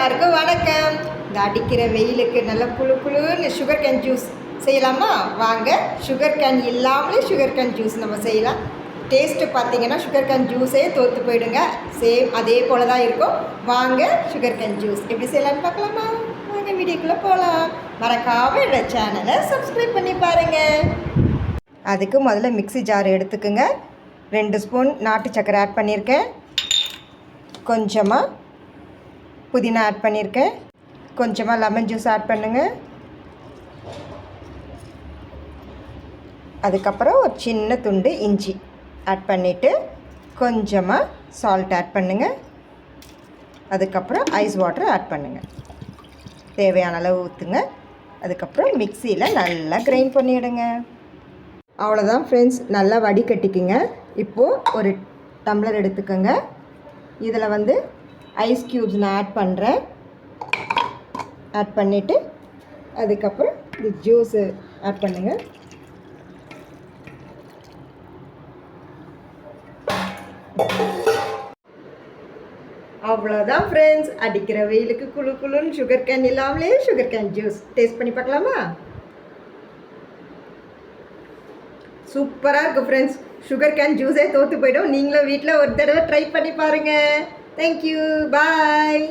எல்லாருக்கும் வணக்கம். இந்த அடிக்கிற வெயிலுக்கு நல்ல குழு குழுன்னு சுகர் கேன் ஜூஸ் செய்யலாமா? வாங்க, சுகர் கேன் இல்லாமலே சுகர் கேன் ஜூஸ் நம்ம செய்யலாம். டேஸ்ட்டு பார்த்தீங்கன்னா சுகர் கேன் ஜூஸே தோற்று போயிடுங்க. சேம் அதே போல் தான் இருக்கும். வாங்க, சுகர் கேன் ஜூஸ் எப்படி செய்யலான்னு பார்க்கலாமா? வாங்க வீடியோக்குள்ளே போகலாம். மறக்காமல் என்னோட சேனலை சப்ஸ்கிரைப் பண்ணி பாருங்கள். அதுக்கு முதல்ல மிக்ஸி ஜார் எடுத்துக்கோங்க. 2 ஸ்பூன் நாட்டு சக்கரை ஆட் பண்ணியிருக்கேன். கொஞ்சமாக புதினா ஆட் பண்ணியிருக்கேன். கொஞ்சமாக லெமன் ஜூஸ் ஆட் பண்ணுங்கள். அதுக்கப்புறம் ஒரு சின்ன துண்டு இஞ்சி ஆட் பண்ணிவிட்டு கொஞ்சமாக சால்ட் ஆட் பண்ணுங்கள். அதுக்கப்புறம் ஐஸ் வாட்டர் ஆட் பண்ணுங்கள். தேவையான அளவு ஊற்றுங்க. அதுக்கப்புறம் மிக்சியில் நல்லா கிரைண்ட் பண்ணிவிடுங்க. அவ்வளோதான் ஃப்ரெண்ட்ஸ், நல்லா வடிகட்டிக்குங்க. இப்போது ஒரு டம்ளர் எடுத்துக்கோங்க. இதில் ஐஸ் க்யூப்ஸ் நான் ஆட் பண்ணுறேன். ஆட் பண்ணிவிட்டு அதுக்கப்புறம் இந்த ஜூஸு ஆட் பண்ணுங்கள். அவ்வளோதான் ஃப்ரெண்ட்ஸ், அடிக்கிற வெயிலுக்கு குழு குழுன்னு சுகர் கேன் இல்லாமலே சுகர் கேன் ஜூஸ் டேஸ்ட் பண்ணி பார்க்கலாமா? சூப்பராக இருக்குது ஃப்ரெண்ட்ஸ். சுகர் கேன் ஜூஸே தோற்று போய்டும். நீங்களும் வீட்டில் ஒரு தடவை ட்ரை பண்ணி பாருங்கள். தேங்க்யூ, பாய்.